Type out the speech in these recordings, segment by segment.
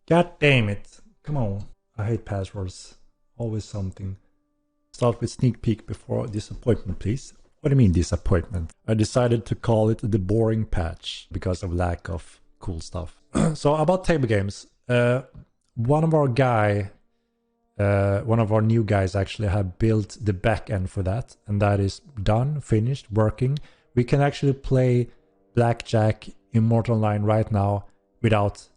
God damn it. Come on. I hate passwords. Always something. Start with sneak peek before disappointment, please. What do you mean disappointment? I decided to call it the boring patch because of lack of cool stuff. So about table games, one of our new guys actually have built the backend for that, and that is done, finished, working. We can actually play Blackjack in Mortal Online right now without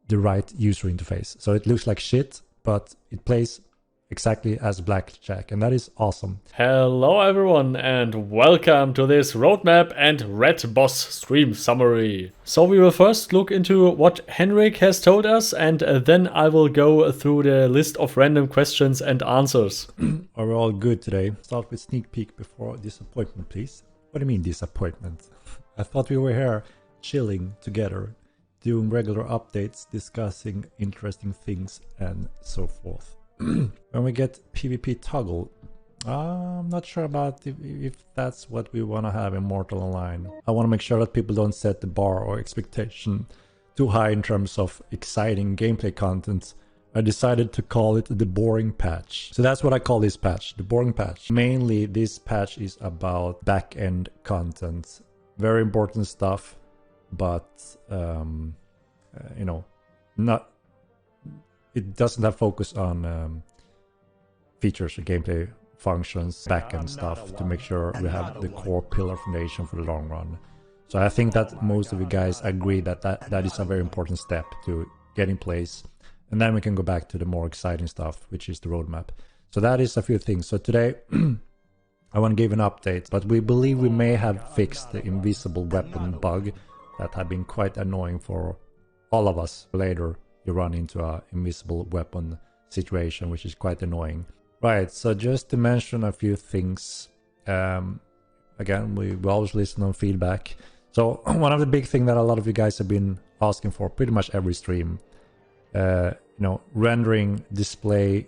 the right user interface. So it looks like shit, but it plays exactly as Blackjack, and that is awesome. Hello everyone and welcome to this roadmap and Red Boss stream summary. So we will first look into what Henrik has told us, and then I will go through the list of random questions and answers. Are we all good today? Start with sneak peek before disappointment, please. What do you mean disappointment? I thought we were here chilling together, doing regular updates, discussing interesting things and so forth. When we get PvP toggle, I'm not sure about if that's what we want to have in Mortal Online. I want to make sure that people don't set the bar or expectation too high in terms of exciting gameplay content. I decided to call it the boring patch. So that's what I call this patch, the boring patch. Mainly this patch is about back-end content. Very important stuff, but not. It doesn't have focus on features or gameplay functions, backend stuff to make sure we have the core pillar foundation for the long run. So I think that most of you guys agree that that is a very important step to get in place. And then we can go back to the more exciting stuff, which is the roadmap. So that is a few things. So today I want to give an update, but we believe we may have fixed the invisible weapon bug that had been quite annoying for all of us. Later you run into a invisible weapon situation, which is quite annoying. Right, so just to mention a few things. Again, we always listen on feedback. So one of the big things that a lot of you guys have been asking for pretty much every stream, rendering display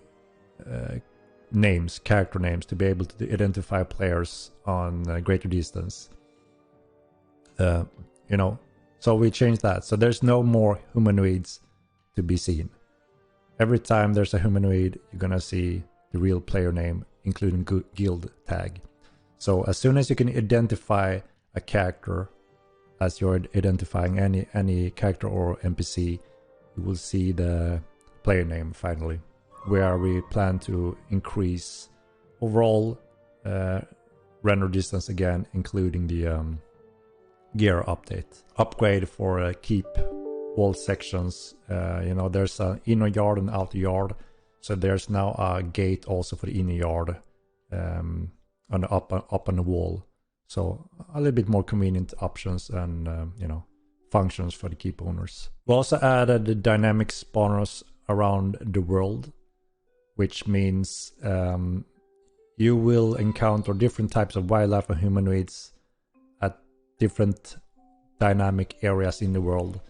names, character names, to be able to identify players on greater distance. So we changed that. So there's no more humanoids to be seen. Every time there's a humanoid, you're gonna see the real player name, including guild tag. So as soon as you can identify a character as you're identifying any character or NPC, you will see the player name finally, where we plan to increase overall render distance again, including the gear upgrade for keep wall sections. There's an inner yard and outer yard, so there's now a gate also for the inner yard on the up on the wall. So a little bit more convenient options and functions for the keep owners. We also added the dynamic spawners around the world, which means you will encounter different types of wildlife and humanoids at different dynamic areas in the world.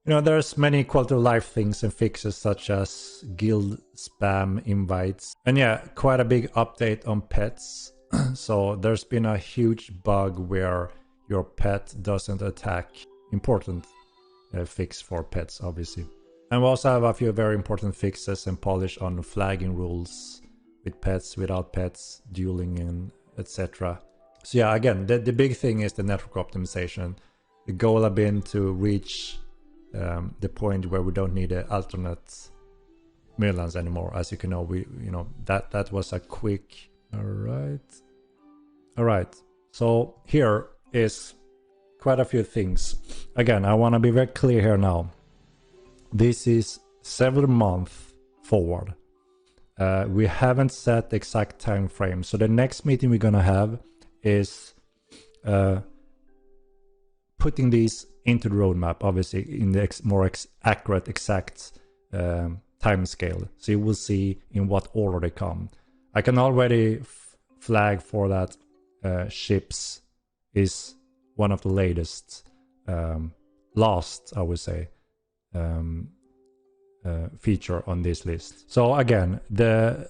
There's many quality of life things and fixes such as guild spam invites. And yeah, quite a big update on pets. So there's been a huge bug where your pet doesn't attack. Important fix for pets, obviously. And we also have a few very important fixes and polish on flagging rules with pets, without pets, dueling, and etc. So yeah, again, the big thing is the network optimization. The goal has been to reach the point where we don't need alternate Midlands anymore. As you can know, that was a quick. All right. So here is quite a few things. Again, I want to be very clear here now. This is several months forward. We haven't set the exact time frame. So the next meeting we're gonna have is putting these into the roadmap, obviously in the more accurate, exact time scale. So you will see in what order they come. I can already flag for that ships is one of the latest, last, I would say, feature on this list. So again, the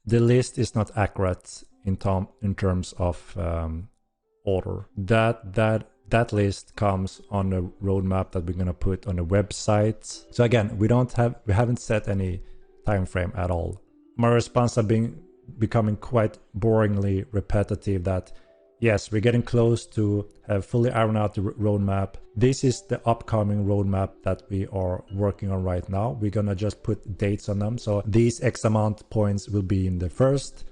list is not accurate in terms of order. That that list comes on a roadmap that we're gonna put on a website. So again, we haven't set any time frame at all. My response have been becoming quite boringly repetitive that yes, we're getting close to have fully ironed out the roadmap. This is the upcoming roadmap that we are working on right now. We're gonna just put dates on them. So these X amount points will be in the first,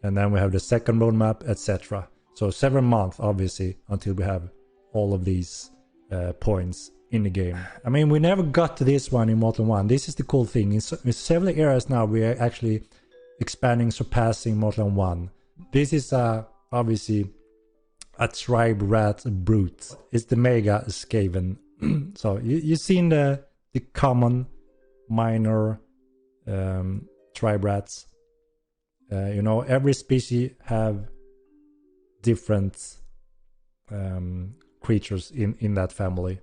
and then we have the second roadmap, etc. So 7 months, obviously, until we have all of these points in the game. I mean, we never got to this one in Mortal 1. This is the cool thing. In several areas now, we are actually expanding, surpassing Mortal 1. This is obviously a tribe rat brute. It's the mega Skaven. So you've seen the common, minor tribe rats. You know, every species have different creatures in that family.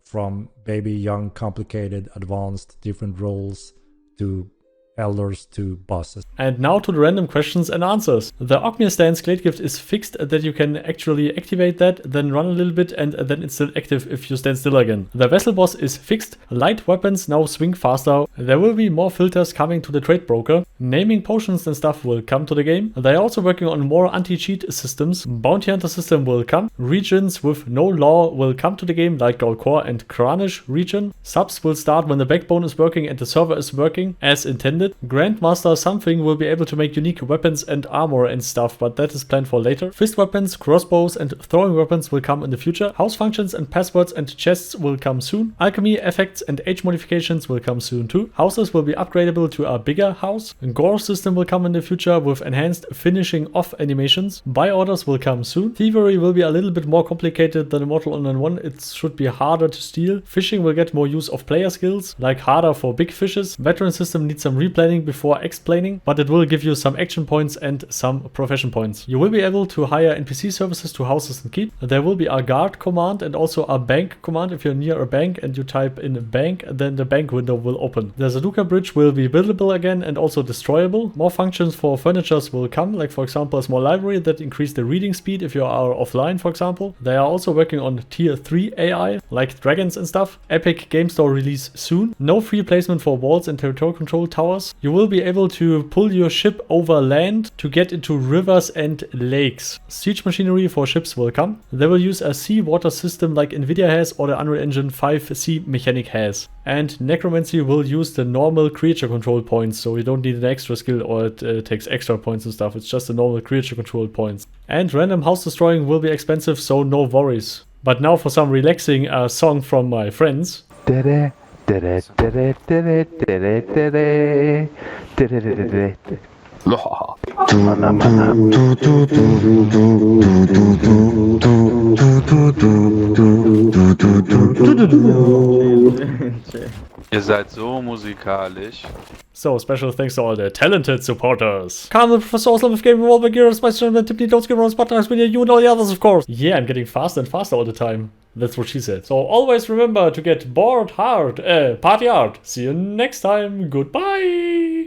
From baby, young, complicated, advanced, different roles, to elders to bosses. And now to the random questions and answers. The Ogmir Stance Glade Gift is fixed that you can actually activate that, then run a little bit, and then it's still active if you stand still again. The Vessel Boss is fixed. Light weapons now swing faster. There will be more filters coming to the trade broker. Naming potions and stuff will come to the game. They are also working on more anti-cheat systems. Bounty Hunter system will come. Regions with no law will come to the game, like Golkor and Kranish region. Subs will start when the backbone is working and the server is working as intended. Grandmaster something will be able to make unique weapons and armor and stuff, but that is planned for later. Fist weapons, crossbows and throwing weapons will come in the future. House functions and passwords and chests will come soon. Alchemy, effects and age modifications will come soon too. Houses will be upgradable to a bigger house. Gore system will come in the future with enhanced finishing off animations. Buy orders will come soon. Thievery will be a little bit more complicated than Mortal Online 1. It should be harder to steal. Fishing will get more use of player skills, like harder for big fishes. Veteran system needs some replanning before explaining, but it will give you some action points and some profession points. You will be able to hire NPC services to houses and keep. There will be a guard command and also a bank command. If you're near a bank and you type in bank, then the bank window will open. The Zaduka bridge will be buildable again and also destroyable. More functions for furnitures will come, like for example a small library that increase the reading speed if you are offline, for example. They are also working on tier 3 AI, like dragons and stuff. Epic Game Store release soon. No free placement for walls and territorial control towers. You will be able to pull your ship over land to get into rivers and lakes. Siege machinery for ships will come. They will use a sea water system like Nvidia has or the Unreal Engine 5 sea mechanic has. And necromancy will use the normal creature control points, so you don't need an extra skill or it takes extra points and stuff. It's just the normal creature control points. And random house destroying will be expensive, so no worries. But now for some relaxing song from my friends. Ihr seid so musikalisch. So, special thanks to all the talented supporters. Carmel, Professor Oslam of Game Wahlberg, Gears, my student, Tippy, don't skip around, Spotlight, you and all the others, of course. Yeah, I'm getting faster and faster all the time. That's what she said. So always remember to get bored hard, party hard. See you next time. Goodbye.